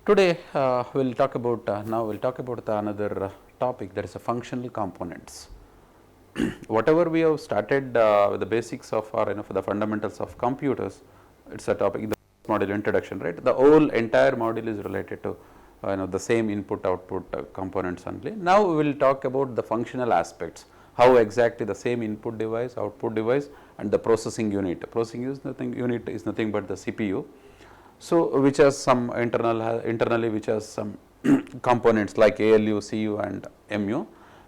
Today we'll talk about the another topic, that is a functional components. Whatever we have started with the basics of or for the fundamentals of computers, it's a topic, the module introduction, right? The whole entire module is related to the same input output components only. Now we will talk about the functional aspects, how exactly the same input device, output device and the processing unit. Processing unit is nothing but the CPU. So, which has some internally which has some components like ALU, CU and MU.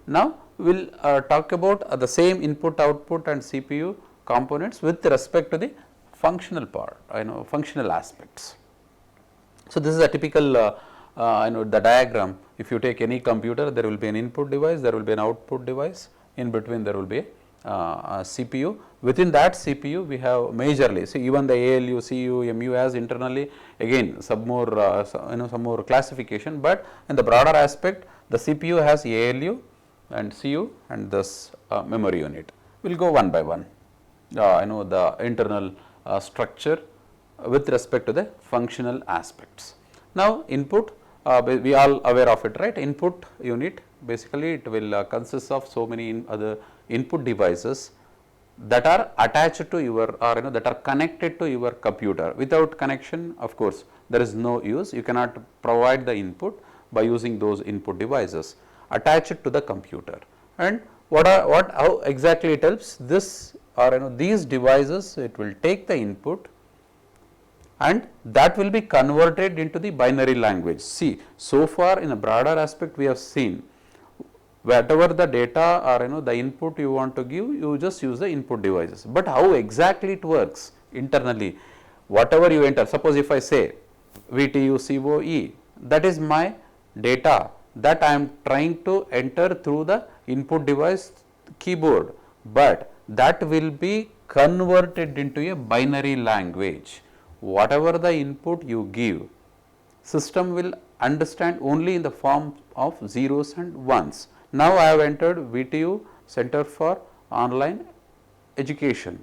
Now, we will talk about the same input output and CPU components with respect to the functional part, functional aspects. So, this is a typical the diagram. If you take any computer, there will be an input device, there will be an output device, in between there will be a CPU. Within that CPU we have majorly, so even the ALU, CU, MU has internally again some more some more classification, but in the broader aspect the CPU has ALU and CU and this memory unit. We will go one by one, the internal structure with respect to the functional aspects. Now input, we all aware of it, right? Input unit, basically it will consist of so many other input devices that are attached to your or that are connected to your computer. Without connection, of course, there is no use. You cannot provide the input by using those input devices attached to the computer. And how exactly it helps? This or these devices, it will take the input and that will be converted into the binary language. See, so far in a broader aspect we have seen, whatever the data or the input you want to give, you just use the input devices. But how exactly it works internally, whatever you enter, suppose if I say VTU COE, that is my data that I am trying to enter through the input device keyboard, but that will be converted into a binary language. Whatever the input you give, system will understand only in the form of zeros and ones. Now I have entered VTU Center for Online Education,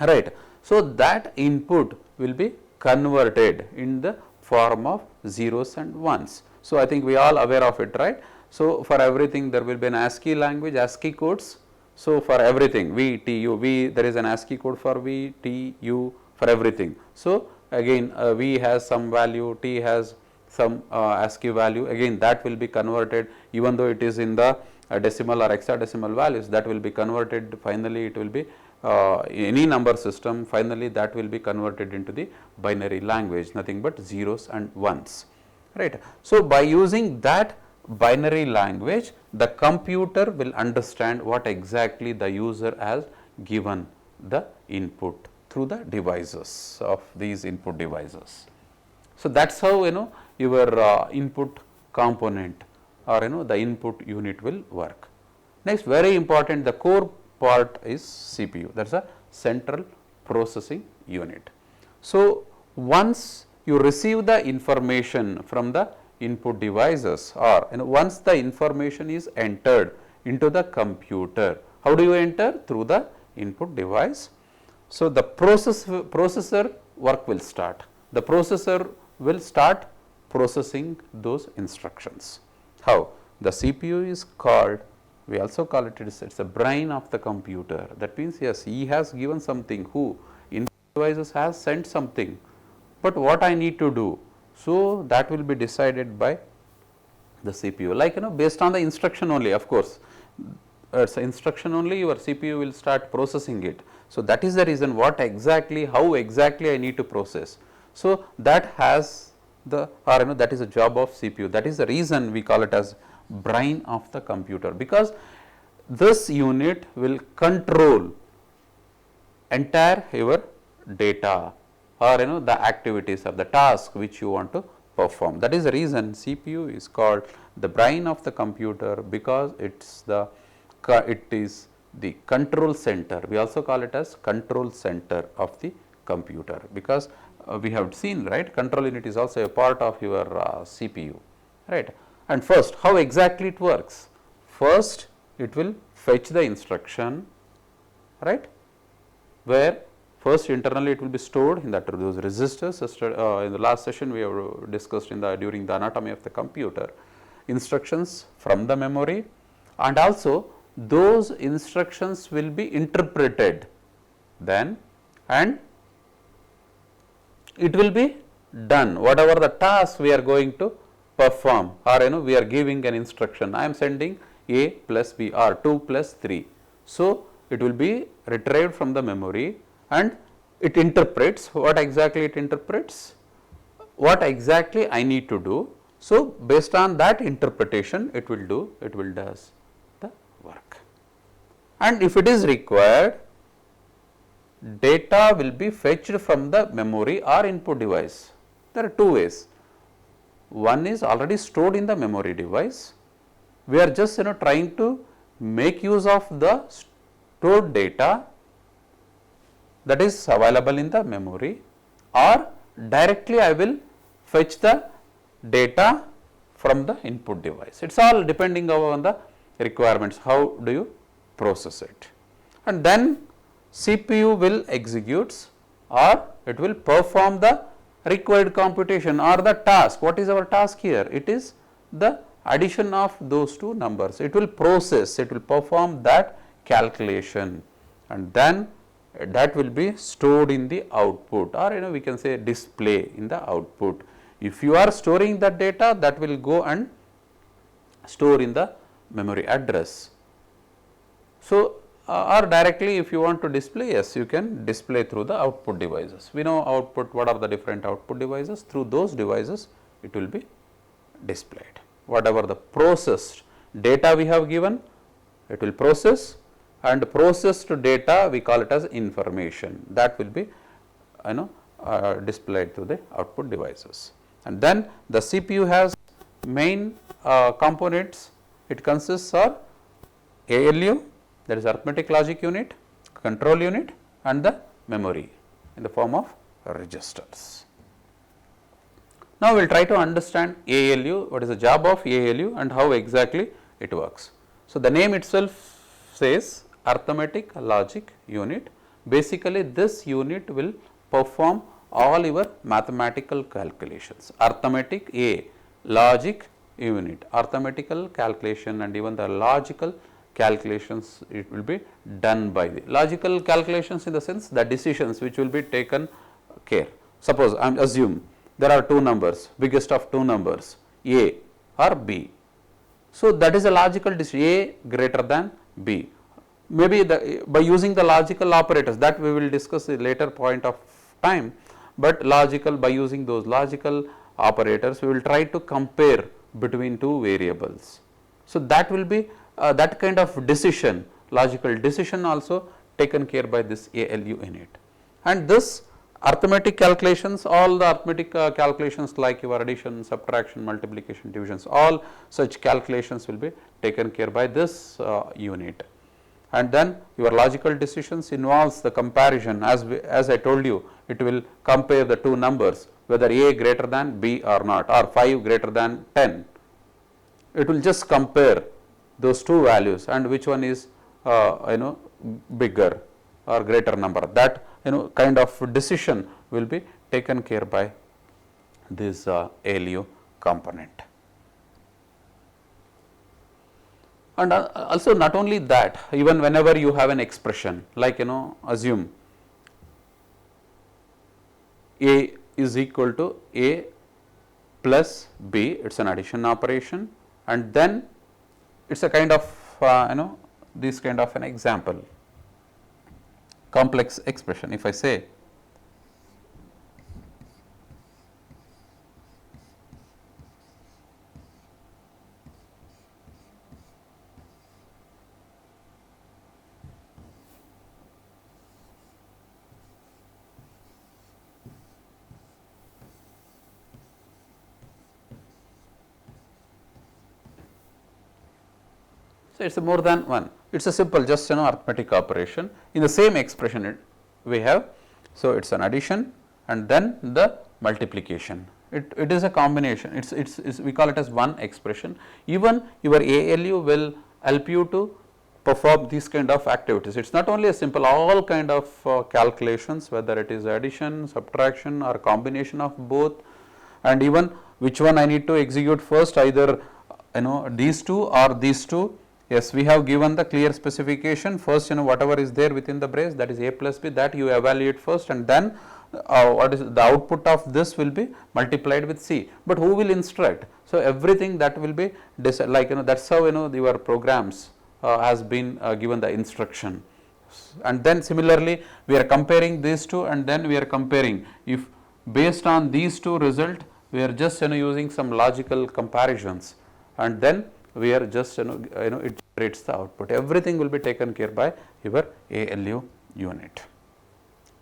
right. So that input will be converted in the form of zeros and ones. So I think we all aware of it, right. So for everything there will be an ASCII language, ASCII codes. So for everything VTU, there is an ASCII code for VTU for everything. So again V has some value, T has some ASCII value, again that will be converted, even though it is in the decimal or hexadecimal values, that will be converted. Finally it will be any number system, finally that will be converted into the binary language, nothing but zeros and ones, right. So by using that binary language, the computer will understand what exactly the user has given the input through the devices of these input devices. So that is how your input component or the input unit will work. Next, very important, the core part is CPU, that is a central processing unit. So once you receive the information from the input devices, or once the information is entered into the computer, how do you enter? Through the input device. So the processor work will start. The processor will start processing those instructions. How? The CPU is called, we also call it, it's a brain of the computer. That means, yes, he has given something, who input devices has sent something, but what I need to do? So that will be decided by the CPU, like based on the instruction only, of course. It's an instruction only, your CPU will start processing it. So that is the reason what exactly, how exactly I need to process. So that has the, or that is the job of CPU. That is the reason we call it as brain of the computer, because this unit will control entire your data or the activities of the task which you want to perform. That is the reason CPU is called the brain of the computer, because it is the control center. We also call it as control center of the computer, because we have seen, right, control unit is also a part of your CPU, right. And first, how exactly it works? First, it will fetch the instruction, right, where First internally it will be stored in that those registers. In the last session we have discussed in the during the anatomy of the computer, instructions from the memory, and also those instructions will be interpreted then, and it will be done whatever the task we are going to perform, or we are giving an instruction. I am sending A plus B or 2 plus 3. So, it will be retrieved from the memory and it interprets what exactly it interprets, what exactly I need to do. So, based on that interpretation it will does the work, and if it is required, data will be fetched from the memory or input device. There are two ways. One is already stored in the memory device. We are just trying to make use of the stored data that is available in the memory, or directly I will fetch the data from the input device. It is all depending on the requirements, how do you process it, and then CPU will execute or it will perform the required computation or the task. What is our task here? It is the addition of those two numbers. It will process, it will perform that calculation, and then that will be stored in the output, or we can say display in the output. If you are storing that data, that will go and store in the memory address. So, or directly if you want to display, yes, you can display through the output devices. We know output, what are the different output devices? Through those devices it will be displayed. Whatever the processed data we have given, it will process, and processed data we call it as information, that will be displayed through the output devices. And then the CPU has main components. It consists of ALU, that is arithmetic logic unit, control unit, and the memory in the form of registers. Now, we will try to understand ALU, what is the job of ALU and how exactly it works. So, the name itself says arithmetic logic unit. Basically, this unit will perform all your mathematical calculations. Arithmetic A, logic unit, arithmetical calculation and even the logical calculations, it will be done by the logical calculations, in the sense the decisions which will be taken care. Suppose I assume there are two numbers, biggest of two numbers, A or B. So, that is a logical decision, A greater than B. Maybe by using the logical operators, that we will discuss at a later point of time, but logical, by using those logical operators we will try to compare between two variables. So, that will be that kind of decision, logical decision also taken care by this ALU unit. And this arithmetic calculations, all the arithmetic calculations like your addition, subtraction, multiplication, divisions, all such calculations will be taken care by this unit. And then your logical decisions involves the comparison, as I told you, it will compare the two numbers, whether A greater than B or not, or 5 greater than 10. It will just compare those two values and which one is bigger or greater number. That kind of decision will be taken care by this ALU component. And also not only that, even whenever you have an expression like assume A is equal to A plus B, it is an addition operation, and then it is a kind of this kind of an example, complex expression. If I say so, it is more than 1, it is a simple just arithmetic operation. In the same expression we have, so it is an addition and then the multiplication. It is a combination, it's we call it as one expression. Even your ALU will help you to perform these kind of activities. It is not only a simple, all kind of calculations, whether it is addition, subtraction or combination of both, and even which one I need to execute first, either these two or these two. Yes, we have given the clear specification. First, whatever is there within the brace, that is a plus b, that you evaluate first, and then what is the output of this will be multiplied with c. But who will instruct? So everything that will be like that's how your programs has been given the instruction. And then similarly we are comparing these two, and then we are comparing, if based on these two result, we are just using some logical comparisons, and then we are just it generates the output. Everything will be taken care by your ALU unit.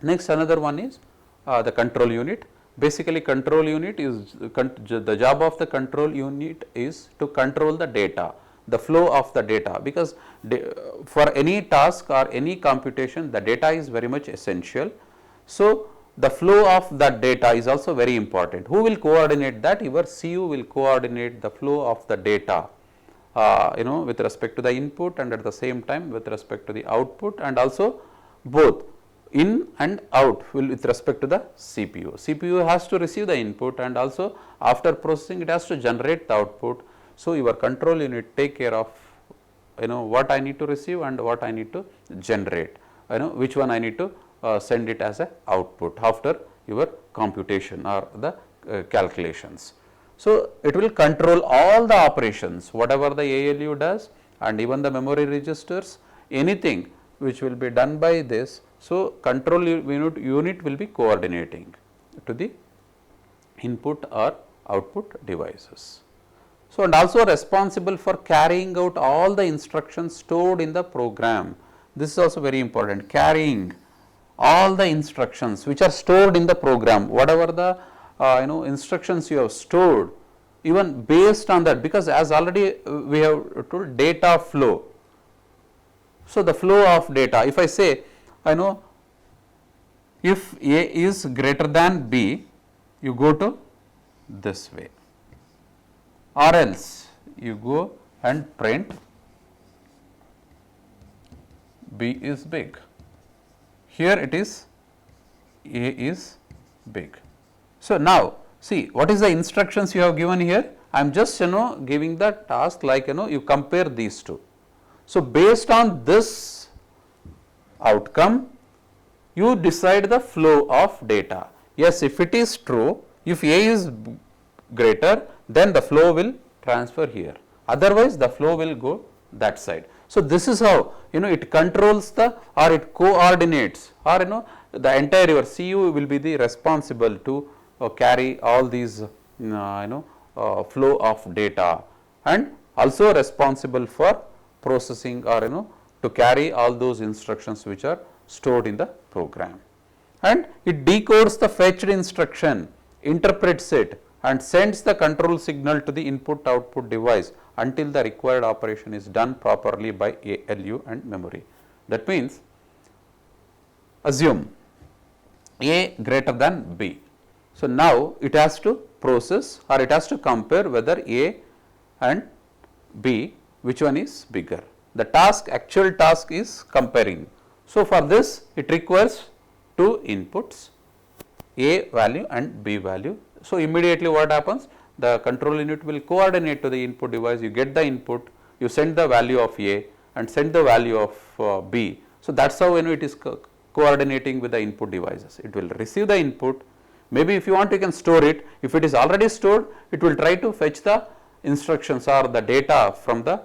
Next, another one is the control unit. Basically, control unit is the job of the control unit is to control the data, the flow of the data, because for any task or any computation, the data is very much essential. So the flow of that data is also very important. Who will coordinate that? Your CU will coordinate the flow of the data with respect to the input, and at the same time with respect to the output, and also both in and out will with respect to the CPU. CPU has to receive the input, and also after processing it has to generate the output. So your control unit take care of what I need to receive and what I need to generate, which one I need to send it as a output after your computation or the calculations. So it will control all the operations, whatever the ALU does, and even the memory registers, anything which will be done by this. So control unit will be coordinating to the input or output devices. So and also responsible for carrying out all the instructions stored in the program. This is also very important, carrying all the instructions which are stored in the program, whatever the instructions you have stored, even based on that, because as already we have told, data flow. So the flow of data, if I say if A is greater than B, you go to this way, or else you go and print B is big. Here it is A is big. So now see what is the instructions you have given here. I am just giving the task like you compare these two. So based on this outcome, you decide the flow of data. Yes, if it is true, if A is greater, then the flow will transfer here. Otherwise, the flow will go that side. So this is how it controls the, or it coordinates, or the entire your CU will be the responsible to carry all these flow of data, and also responsible for processing, or to carry all those instructions which are stored in the program. And it decodes the fetched instruction, interprets it, and sends the control signal to the input output device until the required operation is done properly by ALU and memory. That means, assume A greater than B. So now it has to process, or it has to compare whether A and B, which one is bigger. The task, actual task is comparing. So for this it requires two inputs, A value and B value. So immediately what happens? The control unit will coordinate to the input device. You get the input, you send the value of A and send the value of B. So that's how it is coordinating with the input devices. It will receive the input. Maybe if you want, you can store it. If it is already stored, it will try to fetch the instructions or the data from the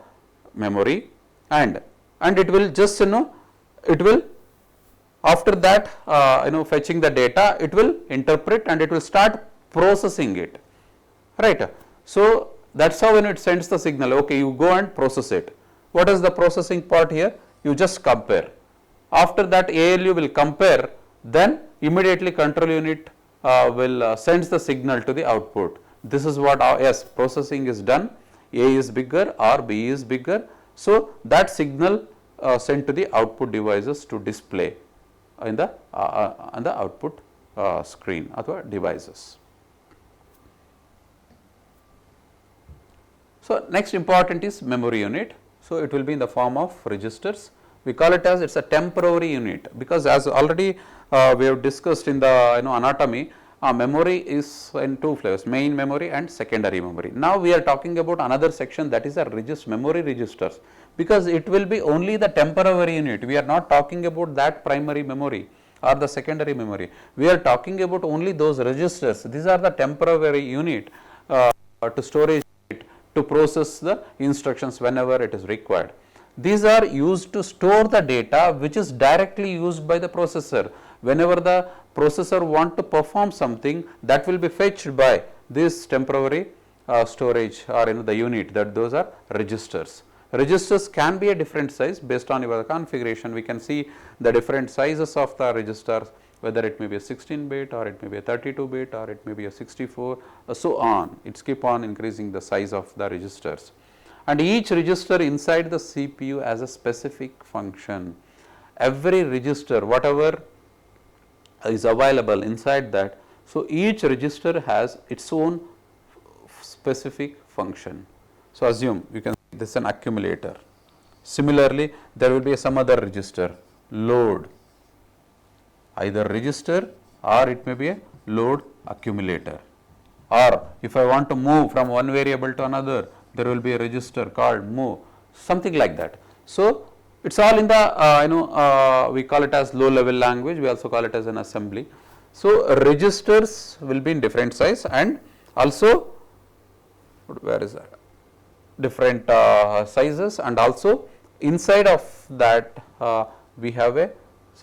memory, and it will just it will, after that fetching the data, it will interpret and it will start processing it, right. So that's how it sends the signal. Okay, you go and process it. What is the processing part here? You just compare. After that ALU will compare, then immediately control unit will sends the signal to the output. This is what yes, processing is done, A is bigger or B is bigger. So that signal sent to the output devices to display in the on the output screen or devices. So next important is memory unit. So, it will be in the form of registers. We call it as it is a temporary unit, because as already we have discussed in the anatomy, memory is in two flavors, main memory and secondary memory. Now, we are talking about another section, that is a memory registers, because it will be only the temporary unit. We are not talking about that primary memory or the secondary memory. We are talking about only those registers. These are the temporary unit to storage it, to process the instructions whenever it is required. These are used to store the data which is directly used by the processor. Whenever the processor want to perform something, that will be fetched by this temporary storage or the unit, that those are registers. Registers can be a different size based on your configuration. We can see the different sizes of the registers, whether it may be a 16-bit or it may be a 32-bit or it may be a 64, so on. It's keep on increasing the size of the registers. And each register inside the CPU has a specific function. Every register, whatever is available inside that, so each register has its own specific function. So, assume you can see this is an accumulator. Similarly, there will be some other register, load, either register or it may be a load accumulator. Or if I want to move from one variable to another, there will be a register called move, something like that. So, it is all in the we call it as low level language, we also call it as an assembly. So, registers will be in different size, and also where is that, different sizes, and also inside of that we have a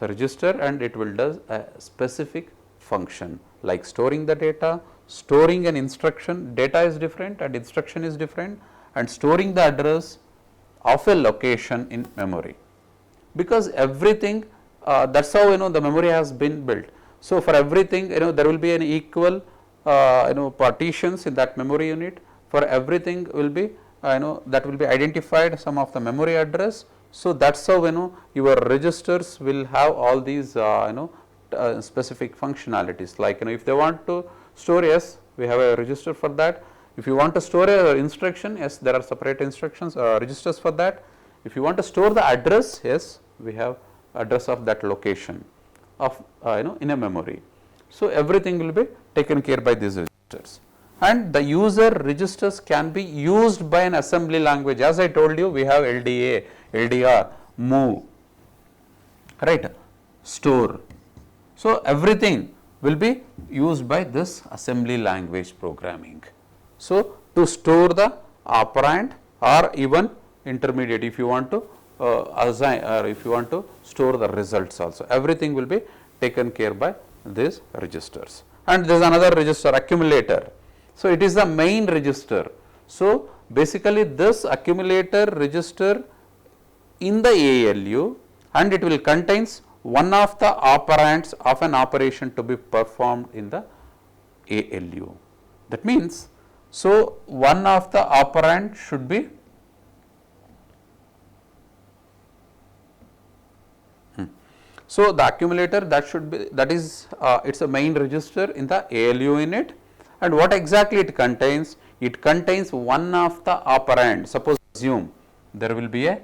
register, and it will does a specific function like storing the data, storing an instruction. Data is different and instruction is different, and storing the address of a location in memory, because everything that is how the memory has been built. So, for everything there will be an equal partitions in that memory unit. For everything will be that will be identified some of the memory address. So, that is how your registers will have all these specific functionalities, like if they want to store, yes, we have a register for that. If you want to store a instruction, yes, there are separate instructions registers for that. If you want to store the address, yes, we have address of that location of in a memory. So, everything will be taken care by these registers, and the user registers can be used by an assembly language. As I told you, we have LDA, LDR, move, right, store. So, everything will be used by this assembly language programming. So, to store the operand or even intermediate, if you want to assign or if you want to store the results also, everything will be taken care by these registers. And there is another register, accumulator. So, it is the main register. So, basically this accumulator register in the ALU, and it will contains one of the operands of an operation to be performed in the ALU. That means, so one of the operand should be so the accumulator, that should be, that is it is a main register in the ALU unit. And what exactly it contains? It contains one of the operand. Suppose assume there will be a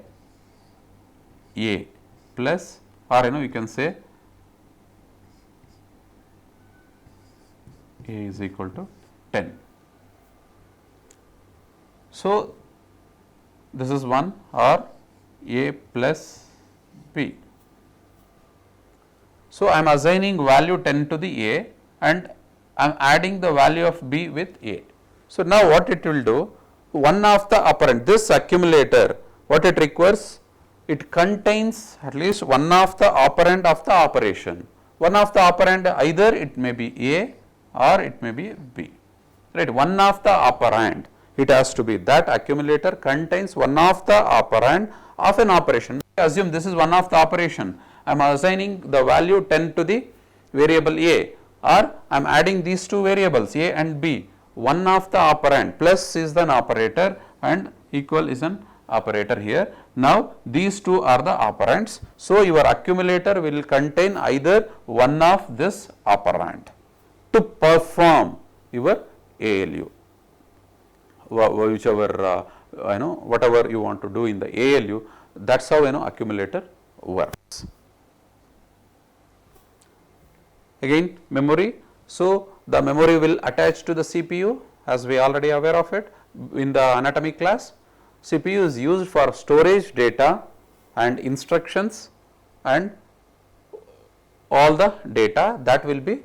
plus, or you can say A is equal to 10. So, this is 1 or A plus B. So, I am assigning value 10 to the A and I am adding the value of B with A. So, now what it will do, one of the operand, this accumulator, what it requires, it contains at least one of the operand of the operation. One of the operand, either it may be A or it may be B, right. One of the operand, it has to be, that accumulator contains one of the operand of an operation. Assume this is one of the operation, I am assigning the value 10 to the variable A, or I am adding these two variables A and B. One of the operand, plus is an operator and equal is an operator here. Now, these two are the operands. So, your accumulator will contain either one of this operand to perform your ALU, whichever whatever you want to do in the ALU, that is how accumulator works. Again memory, so the memory will attach to the CPU, as we already aware of it in the anatomy class. CPU is used for storage data and instructions and all the data that will be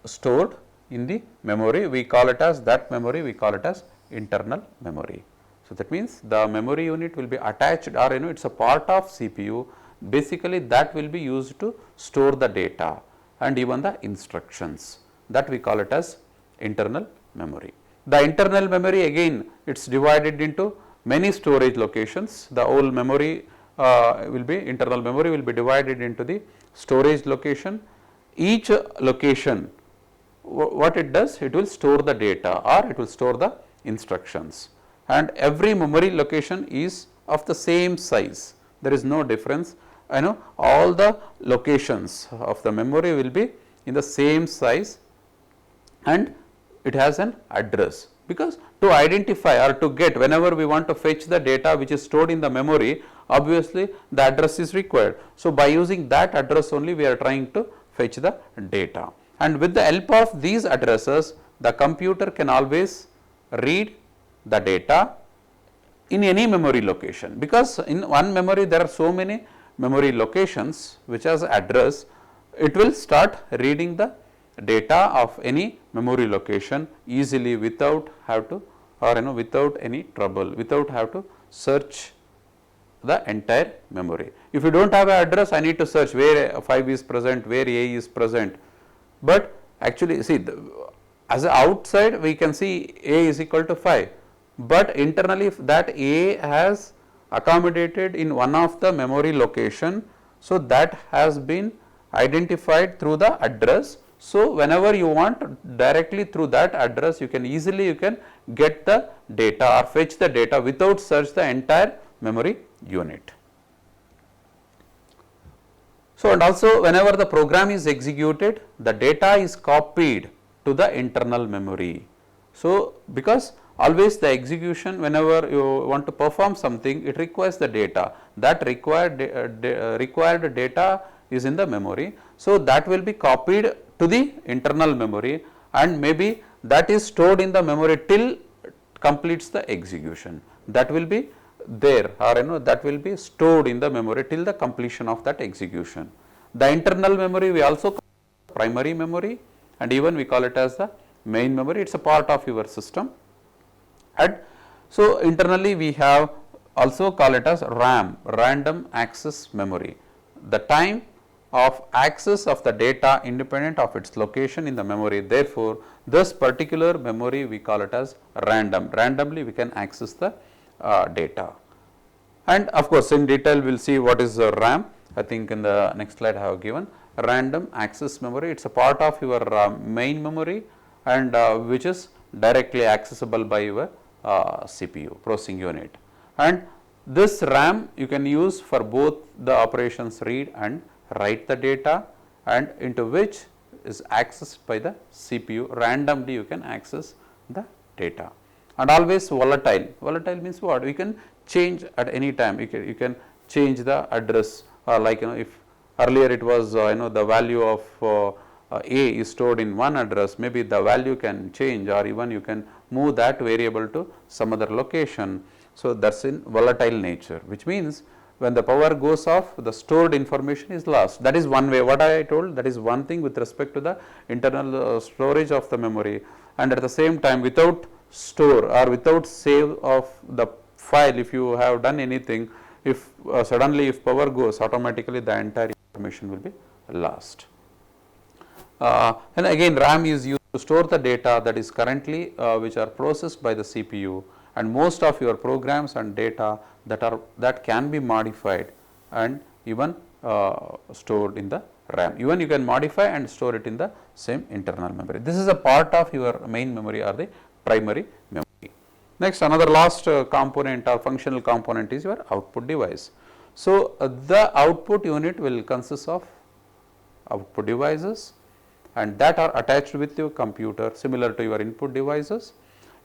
stored in the memory. We call it as that memory, we call it as internal memory. So, that means the memory unit will be attached, or it is a part of CPU, basically that will be used to store the data and even the instructions, that we call it as internal memory. The internal memory, again it is divided into many storage locations. The whole memory will be, internal memory will be divided into the storage location. Each location, what it does, it will store the data or it will store the instructions, and every memory location is of the same size, there is no difference. All the locations of the memory will be in the same size and it has an address, because to identify or to get, whenever we want to fetch the data which is stored in the memory, obviously the address is required. So, by using that address only we are trying to fetch the data, and with the help of these addresses the computer can always read the data in any memory location, because in one memory there are so many memory locations which has address. It will start reading the data of any memory location easily without have to, or without any trouble, without have to search the entire memory. If you do not have an address, I need to search where 5 is present, where A is present, but actually see as a outside we can see A is equal to 5, but internally if that A has accommodated in one of the memory location, so that has been identified through the address. So, whenever you want directly through that address, you can easily get the data or fetch the data without search the entire memory unit. So, and also whenever the program is executed, the data is copied to the internal memory. So, because always the execution, whenever you want to perform something, it requires the data, that required data is in the memory. So, that will be copied to the internal memory, and maybe that is stored in the memory till completes the execution, that will be there, or that will be stored in the memory till the completion of that execution. The internal memory we also call primary memory, and even we call it as the main memory, it is a part of your system. And so, internally we have also call it as RAM, random access memory, the time of access of the data independent of its location in the memory. Therefore, this particular memory we call it as random, randomly we can access the data. And of course, in detail we will see what is RAM. I think in the next slide I have given random access memory, it is a part of your main memory, and which is directly accessible by your CPU processing unit. And this RAM you can use for both the operations read and write the data, and into which is accessed by the CPU, randomly you can access the data. And always volatile, volatile means what? We can change at any time, you can change the address, like if earlier it was the value of A is stored in one address, maybe the value can change, or even you can move that variable to some other location. So, that is in volatile nature, which means when the power goes off, the stored information is lost. That is one way, what I told, that is one thing with respect to the internal storage of the memory, and at the same time without store or without save of the file, if you have done anything, if suddenly if power goes, automatically the entire information will be lost. And again RAM is used to store the data that is currently which are processed by the CPU, and most of your programs and data that can be modified and even stored in the RAM. Even you can modify and store it in the same internal memory. This is a part of your main memory or the primary memory. Next, another last component or functional component is your output device. So, the output unit will consist of output devices, and that are attached with your computer similar to your input devices.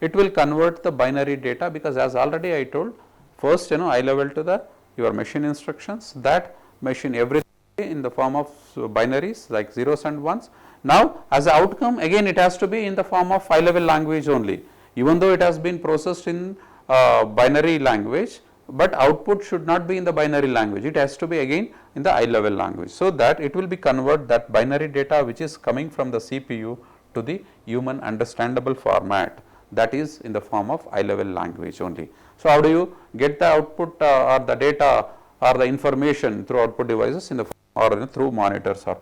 it will convert the binary data, because as already I told, first high level to the your machine instructions, that machine everything in the form of binaries like zeros and ones. Now, as an outcome, again it has to be in the form of high level language only, even though it has been processed in binary language, but output should not be in the binary language, it has to be again in the high level language. So, that it will be convert that binary data which is coming from the CPU to the human understandable format, that is in the form of high level language only. So, how do you get the output or the data or the information through output devices in the form or through monitors or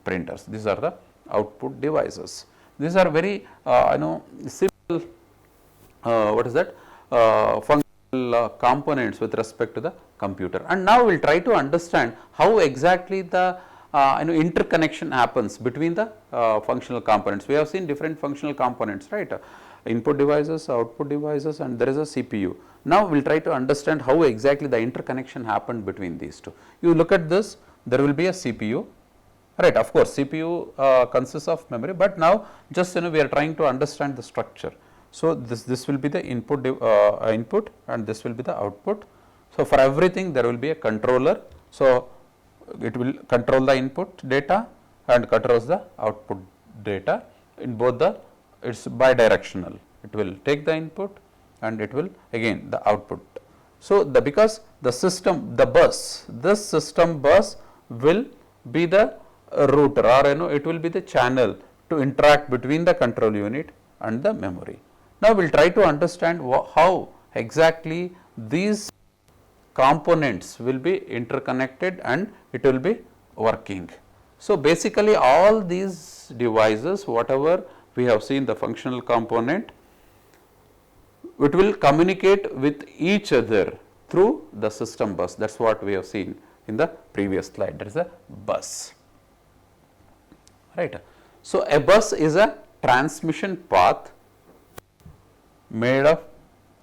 printers? These are the output devices. These are very simple what is that functional components with respect to the computer. And now we will try to understand how exactly the interconnection happens between the functional components. We have seen different functional components, right? Input devices, output devices, and there is a CPU. Now we will try to understand how exactly the interconnection happened between these two. You look at this, there will be a CPU, right? Of course, CPU consists of memory, but now just we are trying to understand the structure. So, this will be the input input and this will be the output. So, for everything there will be a controller. So, it will control the input data and controls the output data. In both the, it is bidirectional, it will take the input and it will again the output. So, because the system, the bus, this system bus will be the router, or it will be the channel to interact between the control unit and the memory. Now, we will try to understand how exactly these components will be interconnected and it will be working. So, basically all these devices, whatever we have seen the functional component, it will communicate with each other through the system bus. That is what we have seen in the previous slide, that is a bus, right. So, a bus is a transmission path made up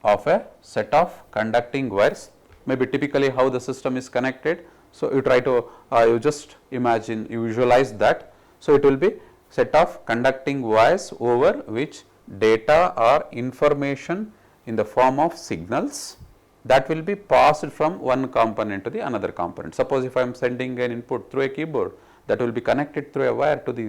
of a set of conducting wires, maybe typically how the system is connected. So, you try to you just imagine, you visualize that. So, it will be set of conducting wires over which data or information in the form of signals that will be passed from one component to the another component. Suppose if I am sending an input through a keyboard, that will be connected through a wire to the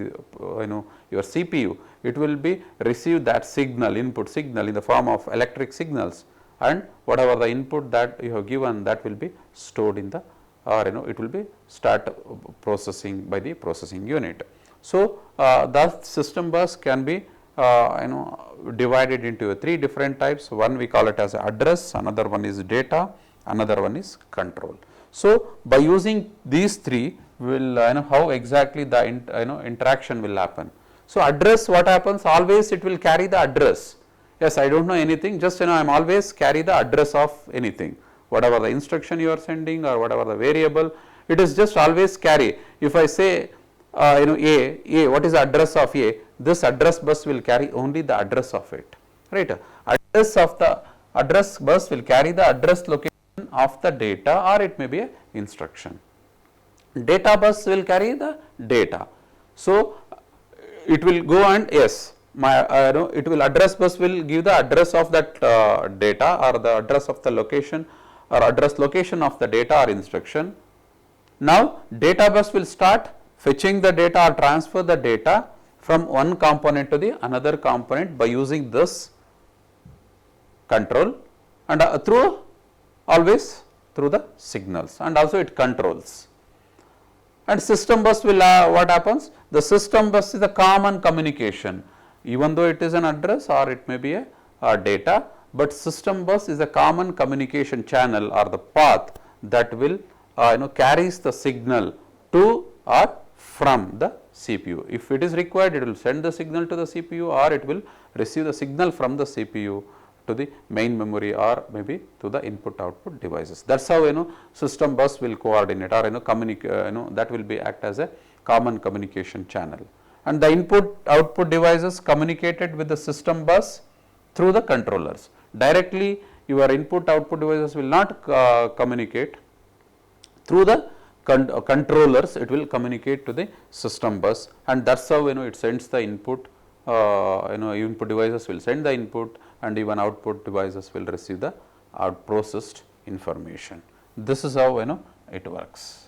your CPU, it will be receive that signal, input signal in the form of electric signals, and whatever the input that you have given, that will be stored in the, or it will be start processing by the processing unit. So, that system bus can be divided into three different types. One we call it as address, another one is data, another one is control. So, by using these three, we will how exactly the interaction will happen. So, address, what happens, always it will carry the address. Yes, I do not know anything, just I am always carry the address of anything, whatever the instruction you are sending or whatever the variable, it is just always carry. If I say A, what is the address of A? This address bus will carry only the address of it, right. Address of the address bus will carry the address location of the data, or it may be a instruction. Data bus will carry the data. So, it will go and yes, it will address bus will give the address of that data or the address of the location or address location of the data or instruction. Now, data bus will start fetching the data or transfer the data from one component to the another component by using this control, and through always through the signals, and also it controls. And system bus will what happens? The system bus is a common communication, even though it is an address or it may be a data, but system bus is a common communication channel or the path that will carries the signal to or from the CPU. If it is required, it will send the signal to the CPU, or it will receive the signal from the CPU to the main memory, or maybe to the input output devices. That is how system bus will coordinate or communicate, that will be act as a common communication channel. And the input output devices communicated with the system bus through the controllers. Directly your input output devices will not communicate through the controllers, it will communicate to the system bus, and that is how it sends the input input devices will send the input, and even output devices will receive the out processed information. This is how it works.